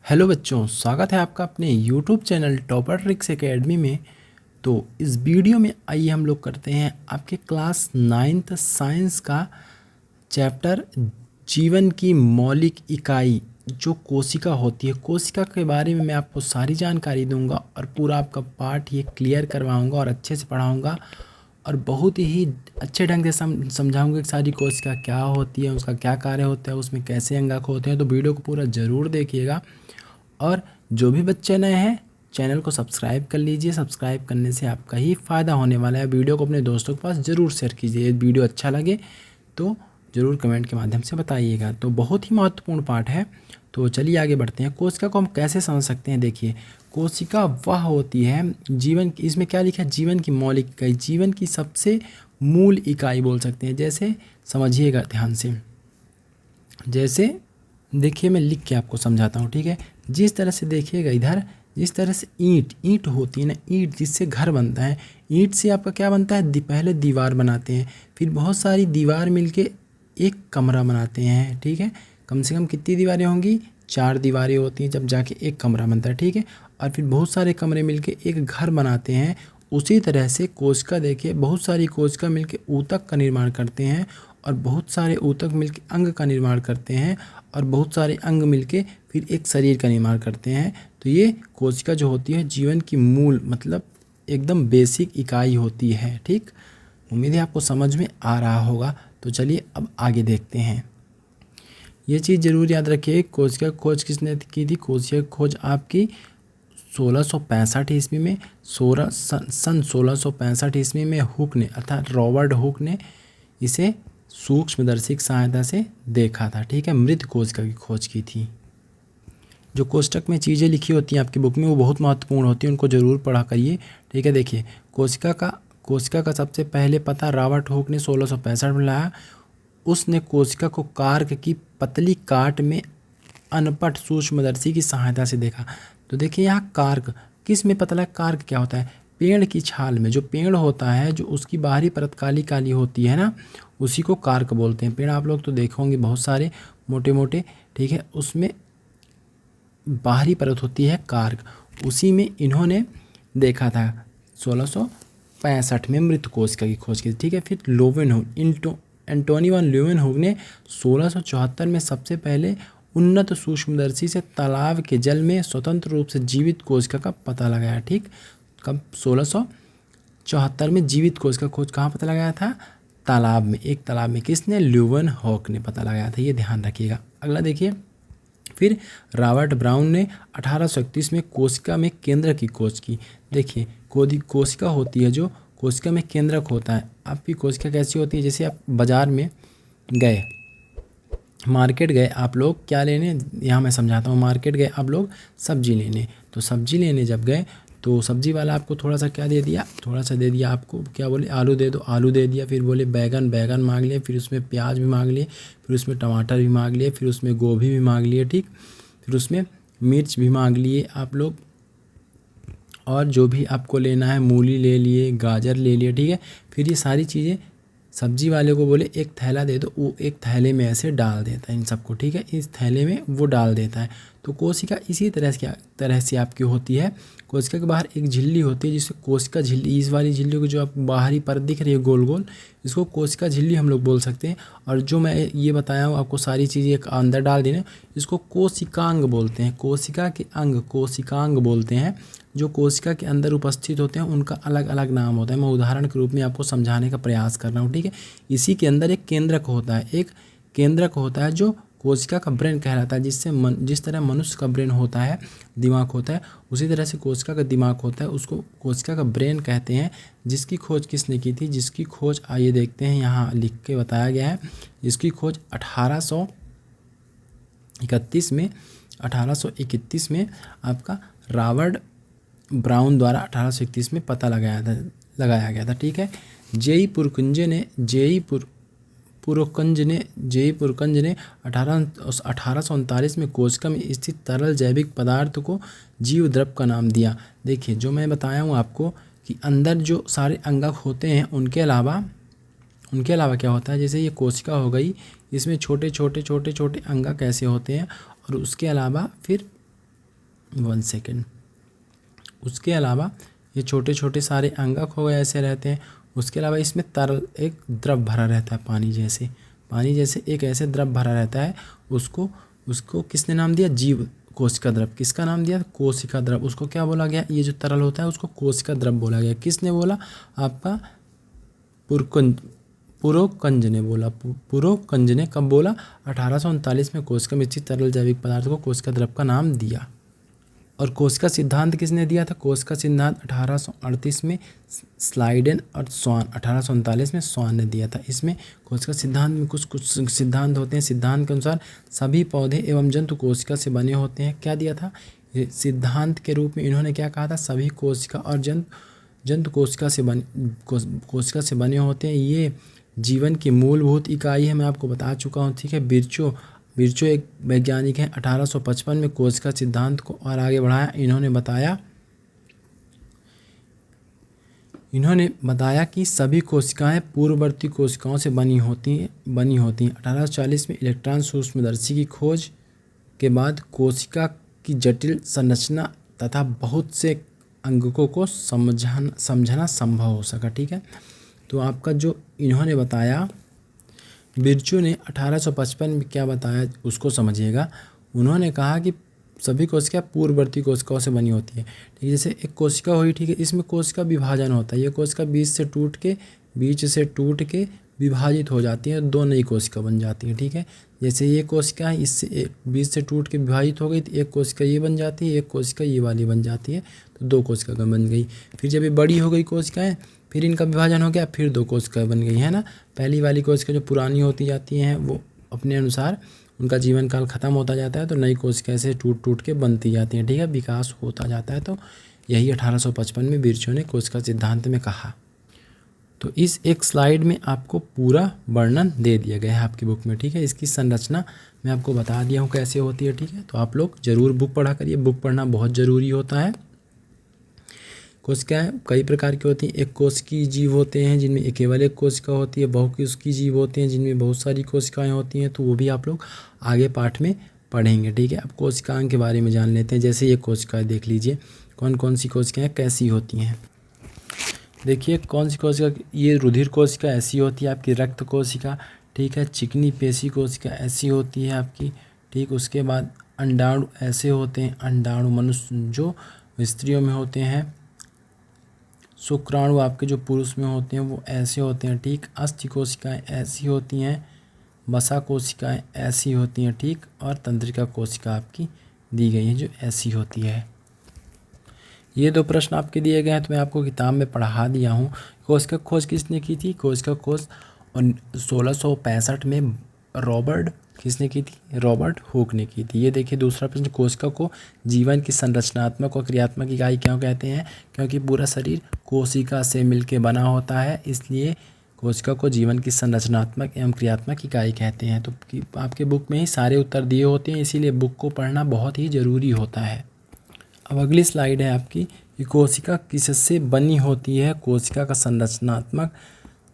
Hello बच्चों, स्वागत है आपका अपने YouTube channel topper tricks academy में। तो इस वीडियो में आइए हम लोग करते हैं आपके क्लास 9th साइंस का चैप्टर जीवन की मौलिक इकाई जो कोशिका होती है। कोशिका के बारे में मैं आपको सारी जानकारी दूंगा और पूरा आपका पार्ट ये क्लियर करवाऊंगा और अच्छे से पढ़ाऊंगा और बहुत ही अच्छे ढंग से समझाऊंगा कि सारी कोशिका क्या होती है, उसका क्या कार्य होता है, उसमें कैसे अंगांग होते हैं। तो वीडियो को पूरा ज़रूर देखिएगा। और जो भी बच्चे नए हैं चैनल को सब्सक्राइब कर लीजिए। सब्सक्राइब करने से आपका ही फ़ायदा होने वाला है। वीडियो को अपने दोस्तों के पास ज़रूर शेयर कीजिए। वीडियो अच्छा लगे तो ज़रूर कमेंट के माध्यम से बताइएगा। तो बहुत ही महत्वपूर्ण पार्ट है। तो चलिए आगे बढ़ते हैं। कोशिका को हम कैसे समझ सकते हैं? देखिए, कोशिका वह होती है जीवन की, इसमें क्या लिखा है? जीवन की मौलिक इकाई, जीवन की सबसे मूल इकाई बोल सकते हैं। जैसे समझिएगा ध्यान से, जैसे देखिए मैं लिख के आपको समझाता हूँ, ठीक है। जिस तरह से देखिएगा इधर, जिस तरह से ईंट होती है ना, ईंट जिससे घर बनता है, ईंट से आपका क्या बनता है? पहले दीवार बनाते हैं, फिर बहुत सारी दीवार मिलके एक कमरा बनाते हैं, ठीक है। कम से कम कितनी दीवारें होंगी? 4 दीवारें होती हैं, जब जाके एक कमरा बनता है, ठीक है। और फिर बहुत सारे कमरे मिलके एक घर बनाते हैं। उसी तरह से कोशिका, देखिए बहुत सारी कोशिका मिलके ऊतक का निर्माण करते हैं और बहुत सारे ऊतक मिलके अंग का निर्माण करते हैं और बहुत सारे अंग मिलके फिर एक शरीर का निर्माण करते हैं। तो ये कोशिका जो होती है जीवन की मूल मतलब एकदम बेसिक इकाई होती है, ठीक। उम्मीद है आपको समझ में आ रहा होगा। तो चलिए अब आगे देखते हैं। ये चीज़ ज़रूर याद रखिए, कोशिका खोज किसने की थी? कोशिका खोज आपकी 1665 ईस्वी में, सन 1665 ईस्वी में हुक ने, अर्थात रॉबर्ट हुक ने इसे सूक्ष्मदर्शी की सहायता से देखा था, ठीक है। मृत कोशिका की खोज की थी। जो कोष्टक में चीज़ें लिखी होती हैं आपकी बुक में वो बहुत महत्वपूर्ण होती हैं, उनको ज़रूर पढ़ा करिए, ठीक है। देखिए, कोशिका का सबसे पहले पता रॉबर्ट हुक ने 1665 में लाया। उसने कोशिका को कार्क की पतली काट में अनपढ़ सूक्ष्मदर्शी की सहायता से देखा। तो देखिए यहाँ कार्क किस में पता लगा? कार्क क्या होता है? पेड़ की छाल में जो पेड़ होता है, जो उसकी बाहरी परत काली काली होती है ना, उसी को कार्क बोलते हैं। पेड़ आप लोग तो देखे होंगे बहुत सारे मोटे मोटे, ठीक है, उसमें बाहरी परत होती है कार्क, उसी में इन्होंने देखा था 1665 में मृत कोशिका की खोज की, ठीक है। फिर एंटोनी वन ल्यूवेनहुक ने 1674 में सबसे पहले उन्नत सूक्ष्मदर्शी से तालाब के जल में स्वतंत्र रूप से जीवित कोशिका का पता लगाया, ठीक। कब? 1674 में जीवित कोशिका खोज कहाँ पता लगाया था? तालाब में। एक तालाब में। किसने? ल्यूवेनहुक ने पता लगाया था, ये ध्यान रखिएगा। अगला देखिए, फिर रॉबर्ट ब्राउन ने 1831 में कोशिका में केंद्रक की खोज की। देखिए, कोशिका होती है जो कोशिका में केंद्रक होता है। आपकी कोशिका कैसी होती है? जैसे आप बाज़ार में गए, मार्केट गए आप लोग क्या लेने, यहाँ मैं समझाता हूँ। मार्केट गए आप लोग सब्जी लेने, तो सब्जी लेने जब गए तो सब्जी वाला आपको थोड़ा सा क्या दे दिया? थोड़ा सा दे दिया आपको, क्या बोले? आलू दे दो, आलू दे दिया। फिर बोले बैगन मांग लिए, फिर उसमें प्याज भी मांग लिए, फिर उसमें टमाटर भी मांग लिए, फिर उसमें गोभी भी मांग लिए, ठीक। फिर उसमें मिर्च भी मांग लिए आप लोग, और जो भी आपको लेना है, मूली ले लिए, गाजर ले लिए, ठीक है। फिर ये सारी चीज़ें सब्जी वाले को बोले एक थैला दे दो, वो एक थैले में ऐसे डाल देता है इन सबको, ठीक है। इस थैले में वो डाल देता है। तो कोशिका इसी तरह से आपकी होती है। कोशिका के बाहर एक झिल्ली होती है जिसे कोशिका झिल्ली, इस वाली झिल्ली को जो आप बाहरी परत दिख रही है गोल गोल, इसको कोशिका झिल्ली हम लोग बोल सकते हैं। और जो मैं ये बताया हूँ आपको सारी चीज़ें एक अंदर डाल देना, इसको कोशिकांग बोलते हैं। कोशिका के अंग कोशिकांग बोलते हैं। जो कोशिका के अंदर उपस्थित होते हैं उनका अलग अलग नाम होता है। मैं उदाहरण के रूप में आपको समझाने का प्रयास कर रहा हूँ, ठीक है। इसी के अंदर एक केंद्रक होता है, एक केंद्रक होता है जो कोशिका का ब्रेन कहलाता है। जिस तरह मनुष्य का ब्रेन होता है, दिमाग होता है, उसी तरह से कोशिका का दिमाग होता है, उसको कोशिका का ब्रेन कहते हैं। जिसकी खोज किसने की थी? जिसकी खोज आइए देखते हैं, यहाँ लिख के बताया गया है। जिसकी खोज 1831 में आपका रॉबर्ट ब्राउन द्वारा 1831 में पता लगाया गया था, ठीक है। जेई पुरकंज ने 1839 में कोशिका में स्थित तरल जैविक पदार्थ को जीव द्रव का नाम दिया। देखिए, जो मैं बताया हूँ आपको कि अंदर जो सारे अंगक होते हैं उनके अलावा क्या होता है? जैसे ये कोशिका हो गई, इसमें छोटे छोटे अंगक ऐसे होते हैं, और उसके अलावा फिर 1 सेकेंड। उसके अलावा ये छोटे छोटे सारे अंगक हो गए ऐसे रहते हैं। उसके अलावा इसमें तरल एक द्रव भरा रहता है, पानी जैसे एक ऐसे द्रव भरा रहता है। उसको उसको किसने नाम दिया? जीव कोशिका द्रव। किसका नाम दिया? कोशिका द्रव। उसको क्या बोला गया? ये जो तरल होता है उसको कोशिका द्रव बोला गया। किसने बोला? आपका पुरोकंज ने बोला। पुरोकंज ने कब बोला? 1839 में कोशिका मिश्रित तरल जैविक पदार्थ को कोशिका द्रव का नाम दिया। और कोशिका सिद्धांत किसने दिया था? कोशिका सिद्धांत 1838 में स्लाइडेन और स्वान, 1839 में स्वान ने दिया था। इसमें कोशिका सिद्धांत में कुछ सिद्धांत होते हैं। सिद्धांत के अनुसार सभी पौधे एवं जंतु कोशिका से बने होते हैं। क्या दिया था? ये सिद्धांत के रूप में इन्होंने क्या कहा था? सभी कोशिका और जंतु कोशिका से बने होते हैं। ये जीवन की मूलभूत इकाई है, मैं आपको बता चुका हूँ। ठीक है। बिरचो एक वैज्ञानिक हैं। 1855 में कोशिका सिद्धांत को और आगे बढ़ाया। इन्होंने बताया कि सभी कोशिकाएं पूर्ववर्ती कोशिकाओं से बनी होती हैं। 1840 में इलेक्ट्रॉन सूक्ष्मदर्शी की खोज के बाद कोशिका की जटिल संरचना तथा बहुत से अंगकों को समझना संभव हो सका। ठीक है। तो आपका जो इन्होंने बताया, बिरचू ने 1855 में क्या बताया उसको समझिएगा। उन्होंने कहा कि सभी कोशिका पूर्ववर्ती कोशिकाओं से बनी होती है। ठीक है। जैसे एक कोशिका हुई, ठीक है, इसमें कोशिका विभाजन होता है। ये कोशिका बीच से टूट के विभाजित हो जाती है, 2 नई कोशिका बन जाती है। ठीक है। जैसे ये कोशिका है, इससे बीच से टूट के विभाजित हो गई तो एक कोशिका ये बन जाती है, एक कोशिका ये वाली बन जाती है, तो 2 कोशिका बन गई। फिर जब ये बड़ी हो गई कोशिकाएं, फिर इनका विभाजन हो गया, फिर 2 कोशिका बन गई, है ना। पहली वाली कोशिका जो पुरानी होती जाती हैं वो अपने अनुसार उनका जीवन काल खत्म होता जाता है, तो नई कोशिका से टूट के बनती जाती हैं। ठीक है। विकास होता जाता है। तो यही 1855 में बिरचो ने कोशिका सिद्धांत में कहा। तो इस एक स्लाइड में आपको पूरा वर्णन दे दिया गया है आपकी बुक में। ठीक है। इसकी संरचना मैं आपको बता दिया हूँ कैसे होती है। ठीक है। तो आप लोग ज़रूर बुक पढ़ा करिए। बुक पढ़ना बहुत ज़रूरी होता है। कोशिकाएं कई प्रकार की होती हैं। एक कोशिकीय जीव होते हैं जिनमें केवल एक कोशिका होती है। बहुकोशिकीय जीव होते हैं जिनमें बहुत सारी कोशिकाएं होती हैं। तो वो भी आप लोग आगे पाठ में पढ़ेंगे। ठीक है। अब कोशिकाओं के बारे में जान लेते हैं। जैसे ये कोशिकाएं देख लीजिए, कौन कौन सी कोशिकाएं कैसी होती हैं। देखिए कौन सी कोशिका, ये रुधिर कोशिका ऐसी होती है आपकी, रक्त कोशिका, ठीक है, चिकनी पेशी कोशिका ऐसी होती है आपकी। ठीक। उसके बाद अंडाणु ऐसे होते हैं, अंडाणु मनुष्य जो स्त्रियों में होते हैं। शुक्राणु आपके जो पुरुष में होते हैं वो ऐसे होते हैं। ठीक। अस्थि कोशिकाएं ऐसी होती हैं, वसा कोशिकाएं ऐसी होती हैं। ठीक। और तंत्रिका कोशिका आपकी दी गई है जो ऐसी होती है। ये 2 प्रश्न आपके दिए गए हैं तो मैं आपको किताब में पढ़ा दिया हूँ। कोशिका खोज किसने की थी? कोशिका खोज 1665 में किसने की थी? रॉबर्ट हुक ने की थी। ये देखिए दूसरा प्रश्न, कोशिका को जीवन की संरचनात्मक और क्रियात्मक इकाई क्यों कहते हैं? क्योंकि पूरा शरीर कोशिका से मिलकर बना होता है, इसलिए कोशिका को जीवन की संरचनात्मक एवं क्रियात्मक इकाई कहते हैं। तो आपके बुक में ही सारे उत्तर दिए होते हैं, इसीलिए बुक को पढ़ना बहुत ही ज़रूरी होता है। अब अगली स्लाइड है आपकी कि कोशिका किससे बनी होती है? कोशिका का संरचनात्मक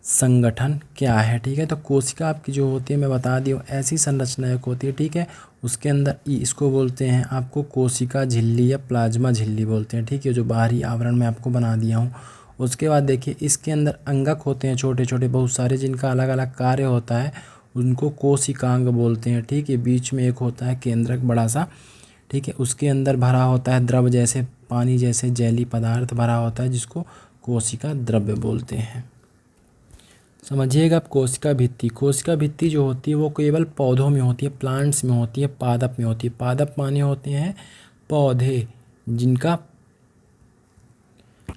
संगठन क्या है? ठीक है। तो कोशिका आपकी जो होती है मैं बता दी हूँ, ऐसी संरचना एक होती है। ठीक है। उसके अंदर इसको बोलते हैं आपको कोशिका झिल्ली या प्लाज्मा झिल्ली बोलते हैं। ठीक है। जो बाहरी आवरण में आपको बना दिया हूँ। उसके बाद देखिए इसके अंदर अंगक होते हैं छोटे छोटे बहुत सारे, जिनका अलग अलग कार्य होता है, उनको कोशिकांग बोलते हैं। ठीक है। बीच में एक होता है केंद्रक बड़ा सा। ठीक है। उसके अंदर भरा होता है द्रव जैसे पानी जैसे जेली पदार्थ भरा होता है, जिसको कोशिका द्रव्य बोलते हैं। समझिएगा। अब कोशिका भित्ति जो होती है वो केवल पौधों में होती है, प्लांट्स में होती है, पादप में होती है। पादप माने होते हैं पौधे जिनका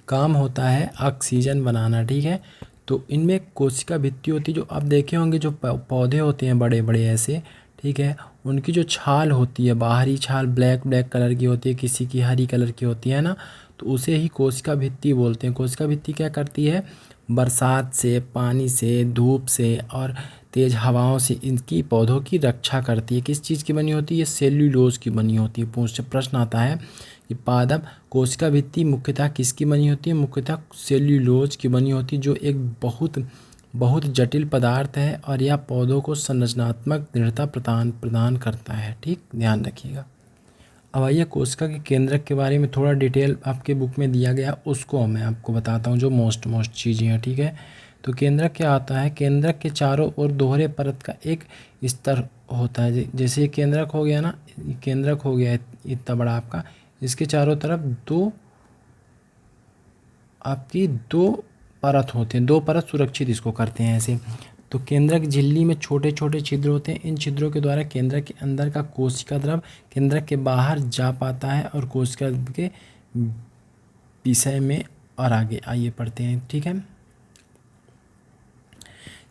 काम होता है ऑक्सीजन बनाना। ठीक है। तो इनमें कोशिका भित्ति होती है। जो आप देखे होंगे जो पौधे होते हैं बड़े बड़े ऐसे, ठीक है, उनकी जो छाल होती है, बाहरी छाल ब्लैक कलर की होती है, किसी की हरी कलर की होती है ना, तो उसे ही कोशिका भित्ति बोलते हैं। कोशिका भित्ति क्या करती है? बरसात से, पानी से, धूप से और तेज़ हवाओं से इनकी पौधों की रक्षा करती है। किस चीज़ की बनी होती है? ये सेल्यूलोज की बनी होती है। प्रश्न आता है कि पादप कोशिका भित्ति मुख्यतः किसकी बनी होती है? मुख्यतः सेल्यूलोज की बनी होती है, जो एक बहुत जटिल पदार्थ है और यह पौधों को संरचनात्मक दृढ़ता प्रदान करता है। ठीक, ध्यान रखिएगा। अब आइए कोशिका के केंद्रक के बारे में थोड़ा डिटेल आपके बुक में दिया गया, उसको मैं आपको बताता हूँ, जो मोस्ट चीज़ें हैं, ठीक है। तो केंद्रक क्या होता है? केंद्रक के चारों ओर दोहरे परत का एक स्तर होता है। जैसे ये केंद्रक हो गया ना, केंद्रक हो गया इतना बड़ा आपका, इसके चारों तरफ दो परत होते हैं, दो परत सुरक्षित इसको करते हैं ऐसे। तो केंद्रक झिल्ली में छोटे छोटे छिद्र होते हैं। इन छिद्रों के द्वारा केंद्रक के अंदर का कोशिका द्रव केंद्रक के बाहर जा पाता है और कोशिका के विषय में और आगे आइए पढ़ते हैं, ठीक है।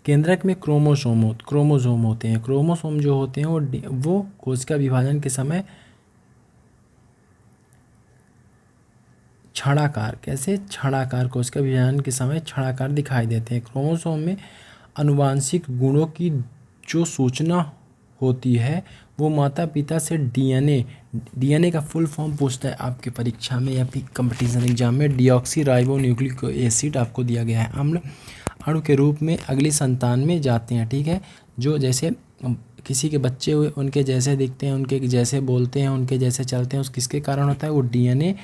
केंद्रक में क्रोमोसोम होते हैं। क्रोमोसोम जो होते हैं वो कोशिका विभाजन के समय छड़ाकार, कैसे छड़ाकार, कोशिका विभाजन के समय छड़ाकार दिखाई देते हैं। क्रोमोसोम में आनुवांशिक गुणों की जो सूचना होती है वो माता पिता से डीएनए का फुल फॉर्म पूछता है आपके परीक्षा में या फिर कंपटीशन एग्जाम में। डीऑक्सी राइबो न्यूक्लिक एसिड आपको दिया गया है। अम्ल अणु के रूप में अगली संतान में जाते हैं, ठीक है। जो जैसे किसी के बच्चे हुए उनके जैसे दिखते हैं, उनके जैसे बोलते हैं, उनके जैसे चलते हैं, उस किसके कारण होता है? वो डीएनए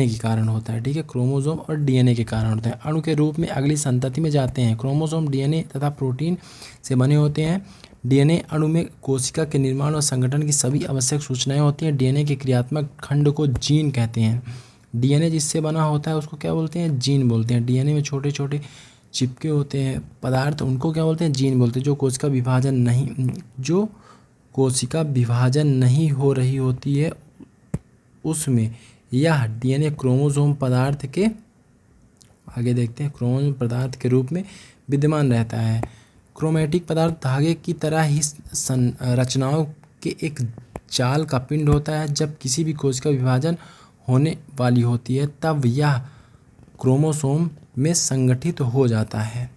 के कारण होता है, ठीक है। क्रोमोसोम और डीएनए के कारण होता है। अणु के रूप में अगली संतति में जाते हैं। क्रोमोसोम डीएनए तथा प्रोटीन से बने होते हैं। डीएनए अणु में कोशिका के निर्माण और संगठन की सभी आवश्यक सूचनाएं होती हैं। डीएनए के क्रियात्मक खंड को जीन कहते हैं। डीएनए जिससे बना होता है उसको क्या बोलते हैं? जीन बोलते हैं। डीएनए में छोटे छोटे चिपके होते हैं पदार्थ, उनको क्या बोलते हैं? जीन बोलते हैं। जो कोशिका विभाजन नहीं हो रही होती है उसमें यह डीएनए क्रोमोसोम पदार्थ के, आगे देखते हैं, क्रोमोसोम पदार्थ के रूप में विद्यमान रहता है। क्रोमैटिक पदार्थ धागे की तरह ही रचनाओं के एक जाल का पिंड होता है। जब किसी भी कोशिका विभाजन होने वाली होती है तब यह क्रोमोसोम में संगठित हो जाता है।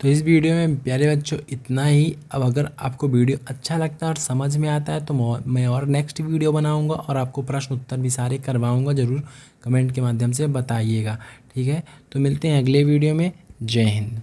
तो इस वीडियो में प्यारे बच्चों इतना ही। अब अगर आपको वीडियो अच्छा लगता है और समझ में आता है तो मैं और नेक्स्ट वीडियो बनाऊंगा और आपको प्रश्न उत्तर भी सारे करवाऊंगा। ज़रूर कमेंट के माध्यम से बताइएगा, ठीक है। तो मिलते हैं अगले वीडियो में। जय हिंद।